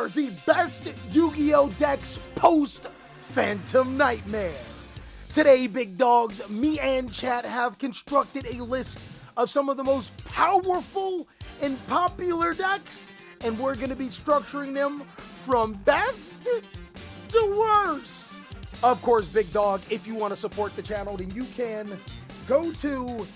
are the best Yu-Gi-Oh decks post Phantom Nightmare. Today, big dogs, me and chat have constructed a list of some of the most powerful and popular decks, and we're going to be structuring them from best to worst. Of course, big dog, if you want to support the channel, then you can go to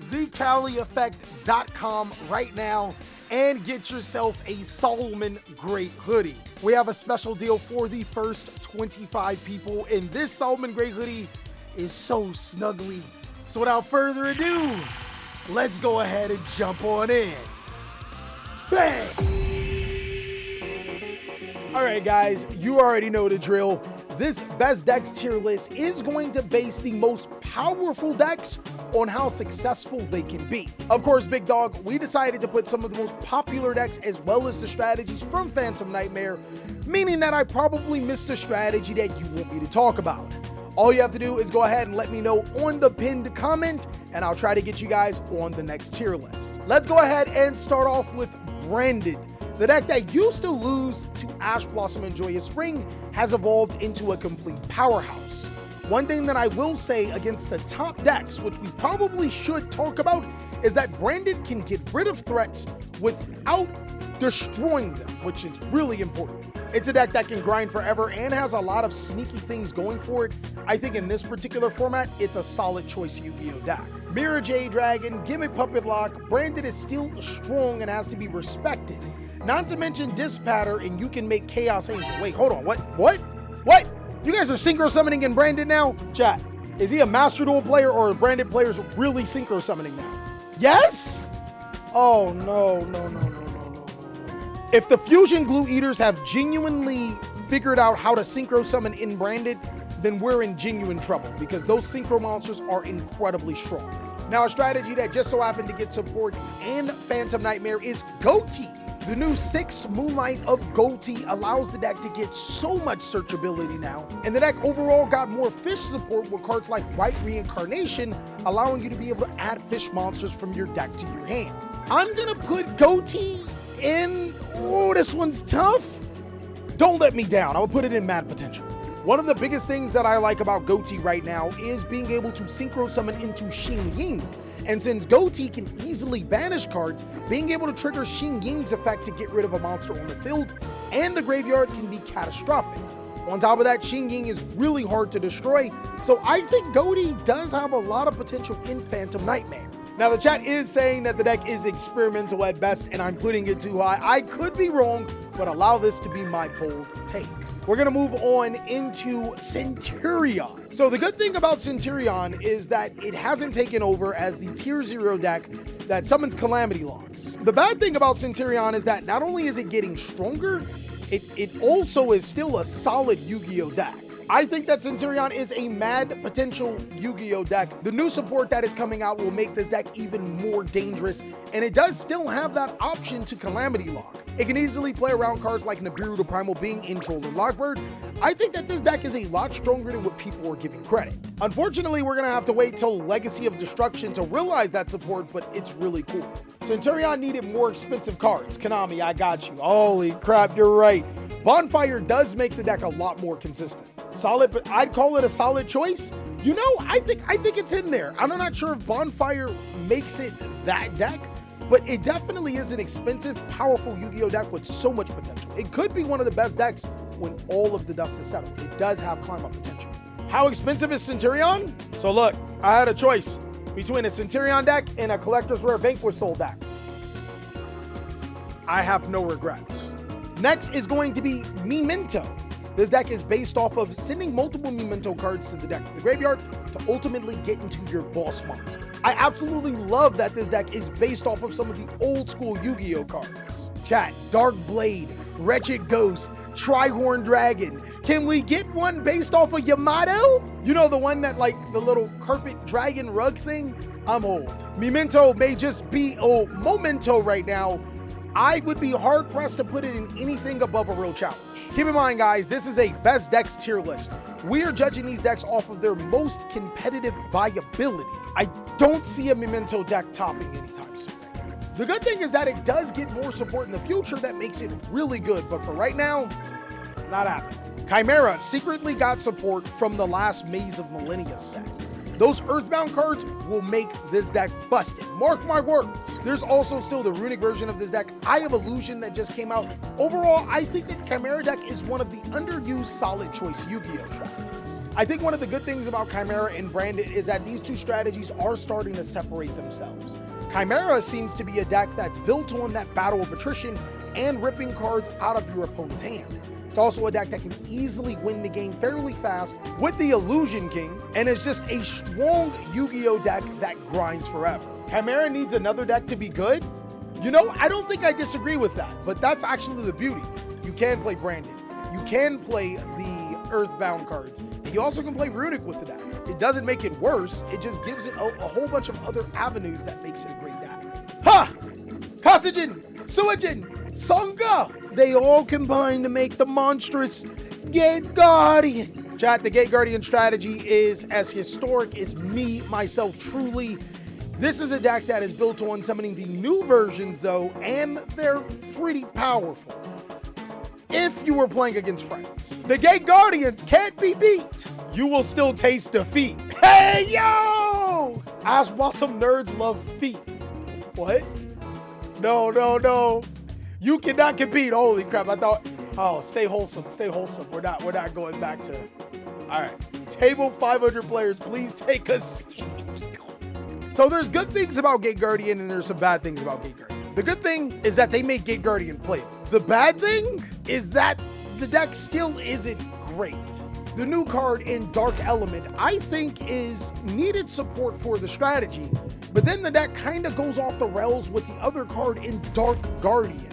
TheCaliEffect.com right now and get yourself a Solomon Great hoodie. We have a special deal for the first 25 people, and this Solomon Great hoodie is so snuggly. So without further ado, let's go ahead and jump on in. Bang! All right, guys, you already know the drill. This best decks tier list is going to base the most powerful decks on how successful they can be. Of course, big dog, we decided to put some of the most popular decks as well as the strategies from Phantom Nightmare, meaning that I probably missed a strategy that you want me to talk about. All you have to do is go ahead and let me know on the pinned comment, and I'll try to get you guys on the next tier list. Let's go ahead and start off with Branded. The deck that used to lose to Ash Blossom and Joyous Spring has evolved into a complete powerhouse. One thing that I will say against the top decks, which we probably should talk about, is that Branded can get rid of threats without destroying them, which is really important. It's a deck that can grind forever and has a lot of sneaky things going for it. I think in this particular format, it's a solid choice Yu-Gi-Oh deck. Mirror Jade Dragon, Gimmick Puppet Lock, Branded is still strong and has to be respected. Not to mention Dispatter, and you can make Chaos Angel. Wait, hold on, what? You guys are synchro summoning in Branded now? Chat, is he a Master Duel player or are Branded players really synchro summoning now? Yes? Oh, no. If the Fusion Glue Eaters have genuinely figured out how to synchro summon in Branded, then we're in genuine trouble because those synchro monsters are incredibly strong. Now, a strategy that just so happened to get support in Phantom Nightmare is Goate. The new 6 Moonlight of Goate allows the deck to get so much searchability now, and the deck overall got more fish support with cards like White Reincarnation, allowing you to be able to add fish monsters from your deck to your hand. I'm gonna put Goate in, oh, this one's tough. Don't let me down, I'll put it in Mad Potential. One of the biggest things that I like about Goate right now is being able to synchro summon into Xing Ying. And since Goate can easily banish cards, being able to trigger Xing Ying's effect to get rid of a monster on the field and the graveyard can be catastrophic. On top of that, Xing Ying is really hard to destroy, so I think Goate does have a lot of potential in Phantom Nightmare. Now, the chat is saying that the deck is experimental at best, and I'm putting it too high. I could be wrong, but allow this to be my bold take. We're gonna move on into Centurion. So the good thing about Centurion is that it hasn't taken over as the tier 0 deck that summons Calamity Locks. The bad thing about Centurion is that not only is it getting stronger, it also is still a solid Yu-Gi-Oh deck. I think that Centurion is a Mad Potential Yu-Gi-Oh deck. The new support that is coming out will make this deck even more dangerous, and it does still have that option to Calamity Lock. It can easily play around cards like Nibiru the Primal Being, Introll, and Lockbird. I think that this deck is a lot stronger than what people are giving credit. Unfortunately, we're gonna have to wait till Legacy of Destruction to realize that support, but it's really cool. Centurion needed more expensive cards. Konami, I got you. Holy crap, you're right. Bonfire does make the deck a lot more consistent. Solid, but I'd call it a solid choice. You know, I think it's in there. I'm not sure if Bonfire makes it that deck, but it definitely is an expensive, powerful Yu-Gi-Oh deck with so much potential. It could be one of the best decks when all of the dust is settled. It does have climb-up potential. How expensive is Centurion? So look, I had a choice between a Centurion deck and a Collector's Rare Vanquish Soul deck. I have no regrets. Next is going to be Memento. This deck is based off of sending multiple Memento cards to the deck to the graveyard to ultimately get into your boss monster. I absolutely love that this deck is based off of some of the old school Yu-Gi-Oh cards. Chat, Dark Blade, Wretched Ghost, Trihorn Dragon. Can we get one based off of Yamato? You know, the one that like the little carpet dragon rug thing? I'm old. Memento may just be old Memento right now. I would be hard pressed to put it in anything above a real challenge. Keep in mind, guys, this is a best decks tier list. We are judging these decks off of their most competitive viability. I don't see a Memento deck topping anytime soon. The good thing is that it does get more support in the future that makes it really good, but for right now, not happening. Chimera secretly got support from the last Maze of Millennia set. Those Earthbound cards will make this deck busted. Mark my words. There's also still the runic version of this deck, Eye of Illusion, that just came out. Overall, I think that Chimera deck is one of the underused solid choice Yu-Gi-Oh strategies. I think one of the good things about Chimera and Branded is that these two strategies are starting to separate themselves. Chimera seems to be a deck that's built on that battle of attrition and ripping cards out of your opponent's hand. It's also a deck that can easily win the game fairly fast with the Illusion King, and is just a strong Yu-Gi-Oh deck that grinds forever. Chimera needs another deck to be good? You know, I don't think I disagree with that, but that's actually the beauty. You can play Branded. You can play the Earthbound cards. And you also can play Runic with the deck. It doesn't make it worse, it just gives it a whole bunch of other avenues that makes it a great deck. Ha! Kasijin, Suijin, Sangha! They all combine to make the monstrous Gate Guardian. Chat, the Gate Guardian strategy is as historic as me, myself, truly. This is a deck that is built on summoning the new versions though, and they're pretty powerful. If you were playing against friends, the Gate Guardians can't be beat. You will still taste defeat. Hey, yo! Ask why some nerds love feet. What? No, no, no. You cannot compete. Holy crap. I thought, oh, stay wholesome, stay wholesome. We're not going back to, all right. Table 500 players, please take a seat. So there's good things about Gate Guardian and there's some bad things about Gate Guardian. The good thing is that they make Gate Guardian playable. The bad thing is that the deck still isn't great. The new card in Dark Element, I think, is needed support for the strategy, but then the deck kind of goes off the rails with the other card in Dark Guardian.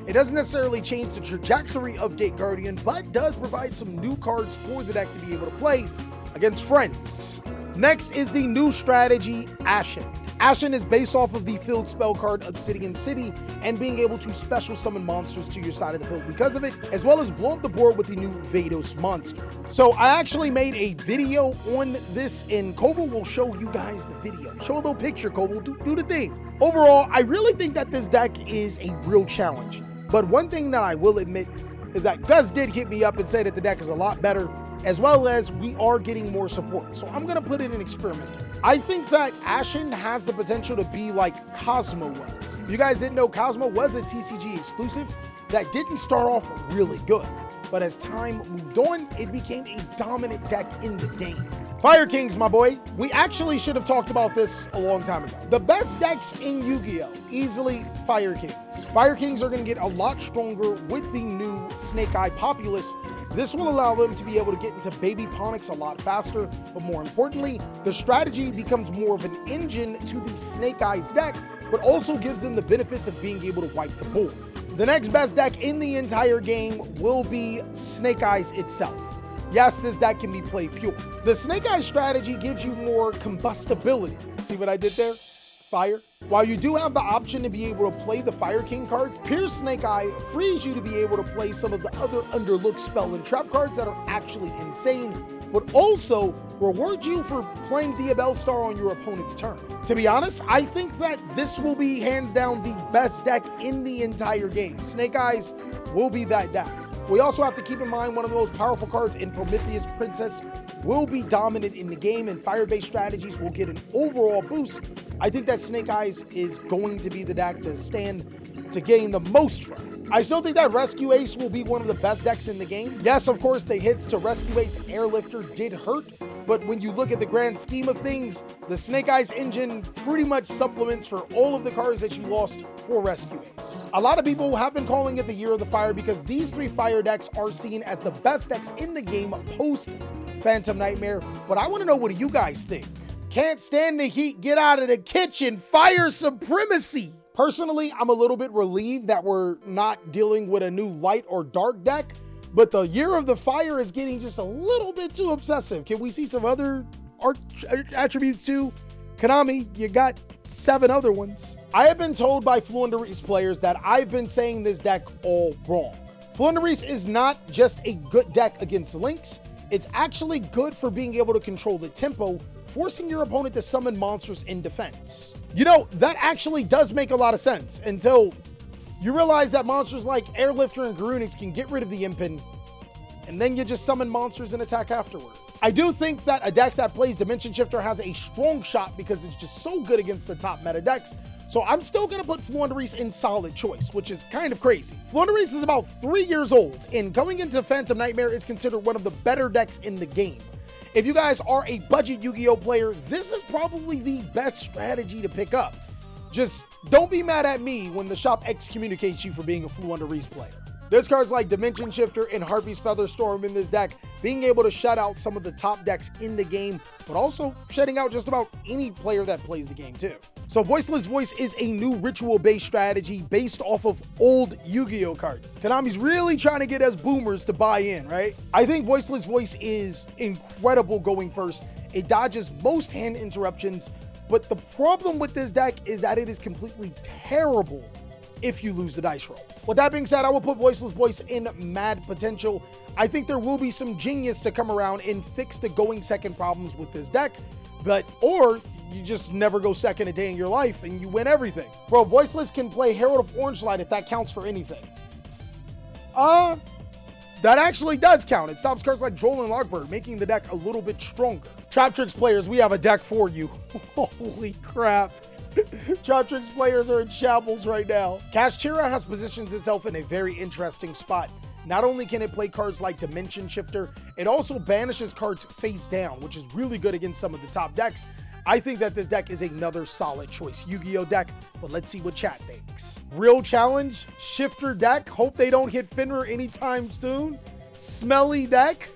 It doesn't necessarily change the trajectory of Gate Guardian, but does provide some new cards for the deck to be able to play against friends. Next is the new strategy, Ashen. Ashen is based off of the field spell card Obsidian City and being able to special summon monsters to your side of the field because of it, as well as blow up the board with the new Vados monster. So I actually made a video on this, and Kovel will show you guys the video. Show a little picture, Kovel, do the thing. Overall, I really think that this deck is a real challenge. But one thing that I will admit is that Gus did hit me up and say that the deck is a lot better, as well as we are getting more support. So I'm gonna put it in experimental. I think that Ashen has the potential to be like Cosmo was. If you guys didn't know, Cosmo was a TCG exclusive that didn't start off really good, but as time moved on, it became a dominant deck in the game. Fire Kings, my boy. We actually should have talked about this a long time ago. The best decks in Yu-Gi-Oh! Easily Fire Kings. Fire Kings are going to get a lot stronger with the new Snake Eye Populace. This will allow them to be able to get into Baby Ponics a lot faster, but more importantly, the strategy becomes more of an engine to the Snake Eyes deck, but also gives them the benefits of being able to wipe the board. The next best deck in the entire game will be Snake Eyes itself. Yes, this deck can be played pure. The Snake Eyes strategy gives you more combustibility. See what I did there? Fire. While you do have the option to be able to play the Fire King cards, Pierce Snake Eye frees you to be able to play some of the other underlooked spell and trap cards that are actually insane, but also rewards you for playing Diabell Star on your opponent's turn. To be honest, I think that this will be hands down the best deck in the entire game. Snake Eyes will be that deck. We also have to keep in mind one of the most powerful cards in Prometheus Princess will be dominant in the game, and fire-based strategies will get an overall boost. I think that Snake Eyes is going to be the deck to stand to gain the most from. I still think that Rescue Ace will be one of the best decks in the game. Yes, of course, the hits to Rescue Ace Airlifter did hurt, but when you look at the grand scheme of things, the Snake Eyes engine pretty much supplements for all of the cards that you lost for Rescue Ace. A lot of people have been calling it the Year of the Fire because these three fire decks are seen as the best decks in the game post Phantom Nightmare, but I want to know, what do you guys think? Can't stand the heat, get out of the kitchen, fire supremacy. Personally, I'm a little bit relieved that we're not dealing with a new light or dark deck, but the Year of the Fire is getting just a little bit too obsessive. Can we see some other attributes too? Konami, you got 7 other ones. I have been told by Flunder's players that I've been saying this deck all wrong. Flunder's is not just a good deck against links, it's actually good for being able to control the tempo, forcing your opponent to summon monsters in defense. You know, that actually does make a lot of sense until you realize that monsters like Airlifter and Garunix can get rid of the Impin, and then you just summon monsters and attack afterward. I do think that a deck that plays Dimension Shifter has a strong shot because it's just so good against the top meta decks. So I'm still going to put Flunderese in solid choice, which is kind of crazy. Flunderese is about 3 years old, and going into Phantom Nightmare is considered one of the better decks in the game. If you guys are a budget Yu-Gi-Oh player, this is probably the best strategy to pick up. Just don't be mad at me when the shop excommunicates you for being a Flunderese player. There's cards like Dimension Shifter and Harpy's Featherstorm in this deck, being able to shut out some of the top decks in the game, but also shutting out just about any player that plays the game too. So Voiceless Voice is a new ritual-based strategy based off of old Yu-Gi-Oh cards. Konami's really trying to get us boomers to buy in, right? I think Voiceless Voice is incredible going first. It dodges most hand interruptions, but the problem with this deck is that it is completely terrible if you lose the dice roll. With that being said, I will put Voiceless Voice in mad potential. I think there will be some genius to come around and fix the going second problems with this deck, or you just never go second a day in your life and you win everything. Bro, Voiceless can play Herald of Orange Light if that counts for anything. That actually does count. It stops cards like Droll and Logbird, making the deck a little bit stronger. Trap Tricks players, we have a deck for you. Holy crap. Trap Tricks players are in shambles right now. Chimera has positioned itself in a very interesting spot. Not only can it play cards like Dimension Shifter, it also banishes cards face down, which is really good against some of the top decks. I think that this deck is another solid choice Yu-Gi-Oh deck, but let's see what chat thinks. Real challenge, Shifter deck. Hope they don't hit Finra anytime soon. Smelly deck.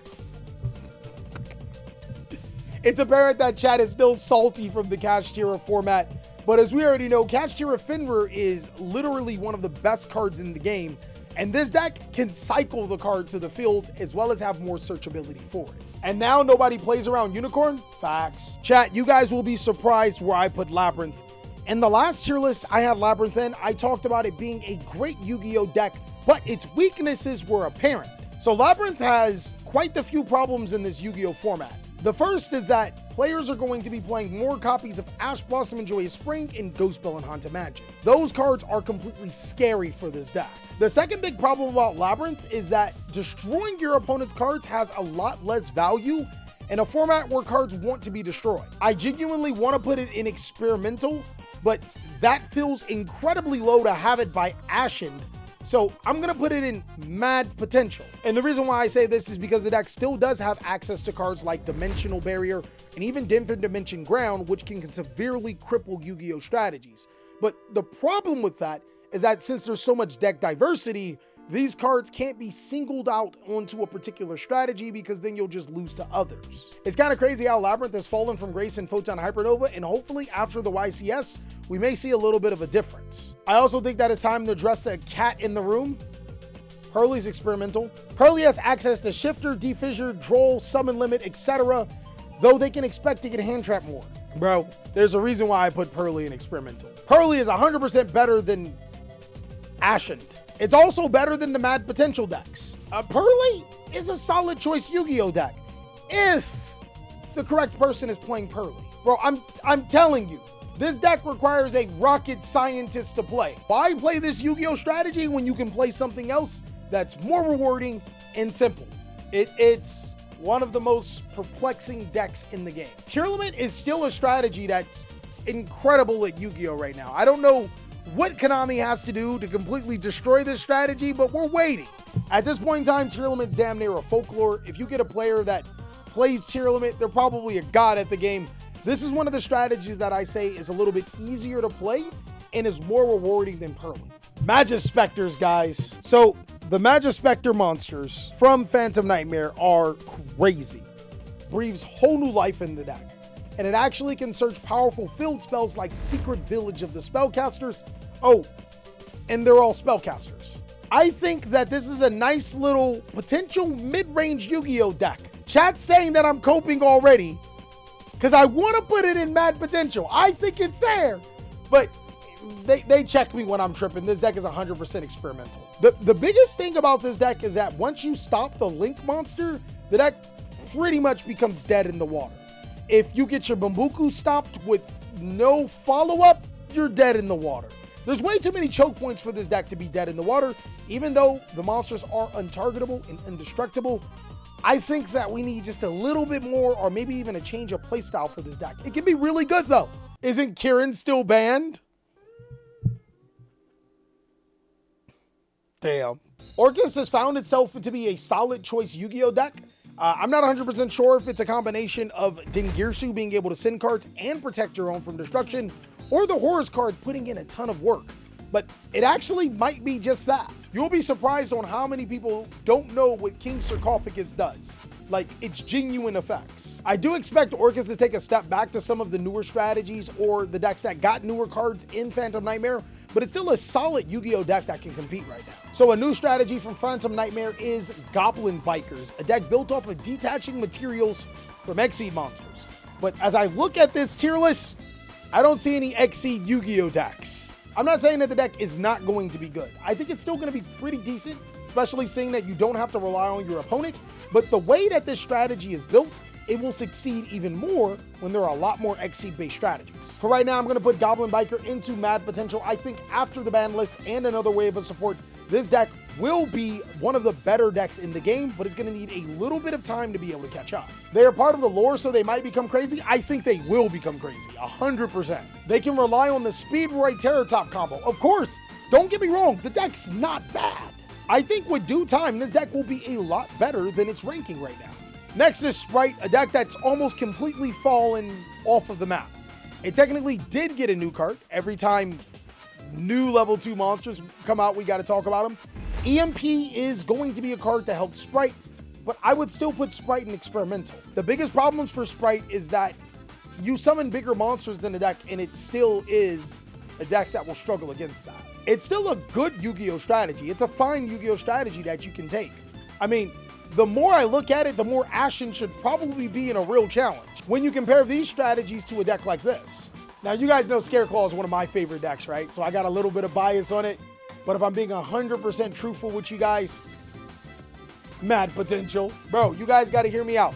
It's apparent that chat is still salty from the Chimera format, but as we already know, Chimera Finra is literally one of the best cards in the game, and this deck can cycle the cards to the field as well as have more searchability for it. And now nobody plays around Unicorn? Facts. Chat, you guys will be surprised where I put Labyrinth. In the last tier list I had Labyrinth in, I talked about it being a great Yu-Gi-Oh deck, but its weaknesses were apparent. So Labyrinth has quite the few problems in this Yu-Gi-Oh format. The first is that players are going to be playing more copies of Ash Blossom and Joyous Spring and Ghost Bell and Haunted Magic. Those cards are completely scary for this deck. The second big problem about Labyrinth is that destroying your opponent's cards has a lot less value in a format where cards want to be destroyed. I genuinely want to put it in experimental, but that feels incredibly low to have it by Ashen. So I'm going to put it in mad potential. And the reason why I say this is because the deck still does have access to cards like Dimensional Barrier and even Infinite Dimension Ground, which can severely cripple Yu-Gi-Oh strategies. But the problem with that is that since there's so much deck diversity, these cards can't be singled out onto a particular strategy because then you'll just lose to others. It's kind of crazy how Labyrinth has fallen from grace in Photon Hypernova, and hopefully after the YCS, we may see a little bit of a difference. I also think that it's time to address the cat in the room. Pearly's experimental. Pearly has access to Shifter, Defissure, Droll, Summon Limit, etc., though they can expect to get hand trap more. Bro, there's a reason why I put Pearly in experimental. Pearly is 100% better than Ashen. It's also better than the Mad Potential decks. Pearly is a solid choice Yu-Gi-Oh deck if the correct person is playing Pearly. Bro, I'm telling you, this deck requires a rocket scientist to play. Why play this Yu-Gi-Oh strategy when you can play something else that's more rewarding and simple? It's one of the most perplexing decks in the game. Tier Limit is still a strategy that's incredible at Yu-Gi-Oh right now. I don't know what Konami has to do to completely destroy this strategy, but we're waiting. At this point in time, Tier Limit's damn near a folklore. If you get a player that plays Tier Limit, they're probably a god at the game. This is one of the strategies that I say is a little bit easier to play and is more rewarding than Pearly. Magispecters, guys. So the Magispecter monsters from Phantom Nightmare are crazy. Breathes whole new life in the deck. And it actually can search powerful field spells like Secret Village of the Spellcasters. Oh, and they're all spellcasters. I think that this is a nice little potential mid-range Yu-Gi-Oh deck. Chat's saying that I'm coping already because I want to put it in mad potential. I think it's there, but they check me when I'm tripping. This deck is 100% experimental. The biggest thing about this deck is that once you stop the Link monster, the deck pretty much becomes dead in the water. If you get your Bambuku stopped with no follow-up, you're dead in the water. There's way too many choke points for this deck to be dead in the water. Even though the monsters are untargetable and indestructible, I think that we need just a little bit more, or maybe even a change of playstyle for this deck. It can be really good though. Isn't Kieran still banned? Damn. Orcus has found itself to be a solid choice Yu-Gi-Oh deck. I'm not 100% sure if it's a combination of Dingirsu being able to send cards and protect your own from destruction, or the Horus cards putting in a ton of work. But it actually might be just that. You'll be surprised on how many people don't know what King Sarcophagus does. Like, its genuine effects. I do expect Orcus to take a step back to some of the newer strategies or the decks that got newer cards in Phantom Nightmare, but it's still a solid Yu-Gi-Oh deck that can compete right now. So a new strategy from Phantom Nightmare is Goblin Bikers, a deck built off of detaching materials from Xseed monsters. But as I look at this tier list, I don't see any Xseed Yu-Gi-Oh decks. I'm not saying that the deck is not going to be good. I think it's still going to be pretty decent, especially seeing that you don't have to rely on your opponent. But the way that this strategy is built, it will succeed even more when there are a lot more Xseed based strategies. For right now, I'm going to put Goblin Biker into mad potential. I think after the ban list and another wave of support, this deck will be one of the better decks in the game, but it's going to need a little bit of time to be able to catch up. They are part of the lore, so they might become crazy. I think they will become crazy, 100%. They can rely on the Speedroid Terror Top combo. Of course, don't get me wrong, the deck's not bad. I think with due time, this deck will be a lot better than its ranking right now. Next is Sprite, a deck that's almost completely fallen off of the map. It technically did get a new card. Every time new level 2 monsters come out, we got to talk about them. EMP is going to be a card to help Sprite, but I would still put Sprite in experimental. The biggest problems for Sprite is that you summon bigger monsters than the deck, and it still is a deck that will struggle against that. It's still a good Yu-Gi-Oh strategy. It's a fine Yu-Gi-Oh strategy that you can take. I mean, the more I look at it, the more Ashen should probably be in a real challenge when you compare these strategies to a deck like this. Now, you guys know Scareclaw is one of my favorite decks, right? So I got a little bit of bias on it, but if I'm being 100% truthful with you guys, mad potential. Bro, you guys got to hear me out.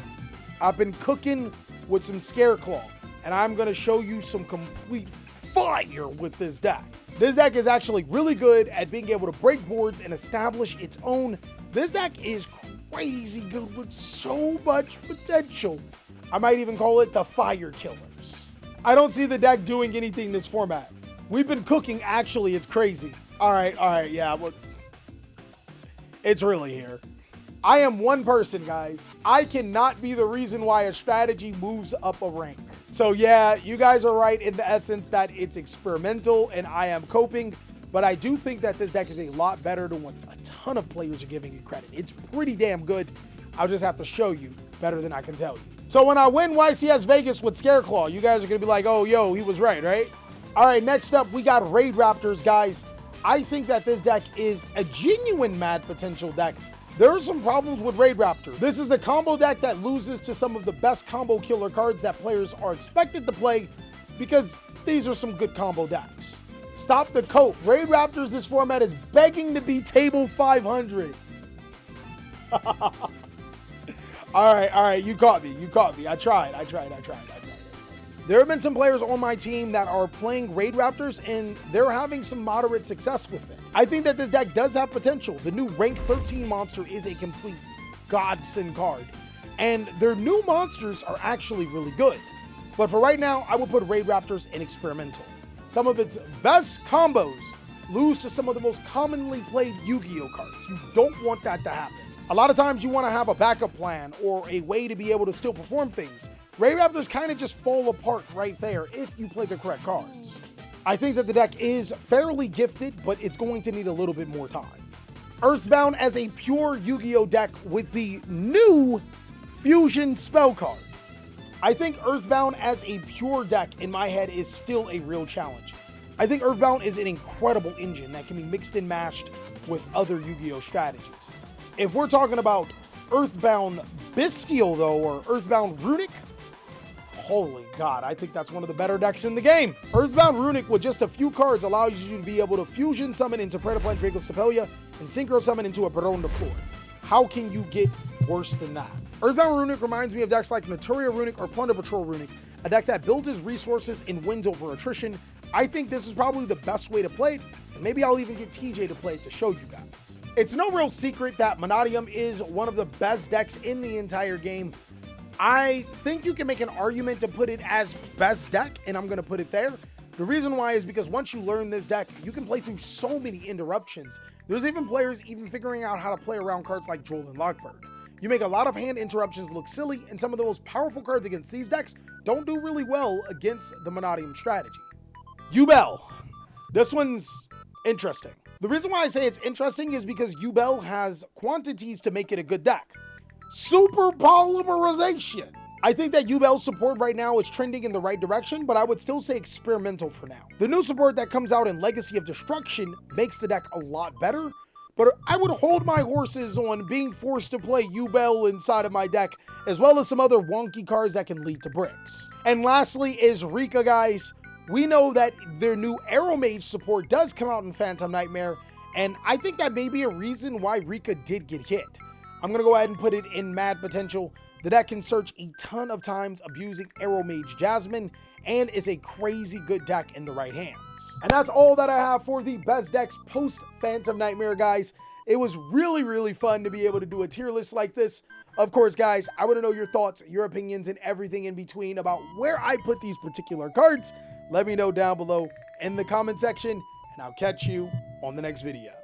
I've been cooking with some Scareclaw, and I'm going to show you some complete fire with this deck. This deck is actually really good at being able to break boards and establish its own. This deck is crazy good with so much potential. I might even call it the Fire Killers. I don't see the deck doing anything in this format. We've been cooking, actually, it's crazy. All right, yeah, well, it's really here. I am one person, guys. I cannot be the reason why a strategy moves up a rank. So yeah, you guys are right in the essence that it's experimental and I am coping, but I do think that this deck is a lot better than what a ton of players are giving it credit. It's pretty damn good. I'll just have to show you better than I can tell you. So when I win YCS Vegas with Scareclaw, you guys are gonna be like, oh, yo, he was right? All right, next up, we got Raid Raptors, guys. I think that this deck is a genuine mad potential deck. There are some problems with Raid Raptor. This is a combo deck that loses to some of the best combo killer cards that players are expected to play because these are some good combo decks. Stop the cope. Raid Raptors, this format is begging to be table 500. All right, you caught me. I tried. There have been some players on my team that are playing Raid Raptors, and they're having some moderate success with it. I think that this deck does have potential. The new Rank 13 monster is a complete godsend card, and their new monsters are actually really good. But for right now, I would put Raid Raptors in experimental. Some of its best combos lose to some of the most commonly played Yu-Gi-Oh cards. You don't want that to happen. A lot of times you want to have a backup plan or a way to be able to still perform things. Raid Raptors kind of just fall apart right there if you play the correct cards. I think that the deck is fairly gifted, but it's going to need a little bit more time. Earthbound as a pure Yu-Gi-Oh deck with the new Fusion spell card. I think Earthbound as a pure deck in my head is still a real challenge. I think Earthbound is an incredible engine that can be mixed and mashed with other Yu-Gi-Oh strategies. If we're talking about Earthbound Bestial though, or Earthbound Runic, holy God, I think that's one of the better decks in the game. Earthbound Runic with just a few cards allows you to be able to fusion summon into Predaplant Draco Stapelia and synchro summon into a Baron de Flor. How can you get worse than that? Earthbound Runic reminds me of decks like Naturia Runic or Plunder Patrol Runic, a deck that builds his resources and wins over attrition, I think this is probably the best way to play it, and maybe I'll even get TJ to play it to show you guys. It's no real secret that Manum is one of the best decks in the entire game. I think you can make an argument to put it as best deck, and I'm going to put it there. The reason why is because once you learn this deck, you can play through so many interruptions. There's even players figuring out how to play around cards like Joel and Lockbird. You make a lot of hand interruptions look silly, and some of the most powerful cards against these decks don't do really well against the Manum strategy. Yubel. This one's interesting. The reason why I say it's interesting is because Yubel has quantities to make it a good deck. Super polymerization. I think that Yubel's support right now is trending in the right direction, but I would still say experimental for now. The new support that comes out in Legacy of Destruction makes the deck a lot better, but I would hold my horses on being forced to play Yubel inside of my deck, as well as some other wonky cards that can lead to bricks. And lastly is Rika, guys. We know that their new Arrow Mage support does come out in Phantom Nightmare, and I think that may be a reason why Rika did get hit. I'm going to go ahead and put it in Mad Potential. The deck can search a ton of times abusing Arrow Mage Jasmine, and is a crazy good deck in the right hands. And that's all that I have for the best decks post Phantom Nightmare, guys. It was really fun to be able to do a tier list like this. Of course, guys, I want to know your thoughts, your opinions, and everything in between about where I put these particular cards. Let me know down below in the comment section, and I'll catch you on the next video.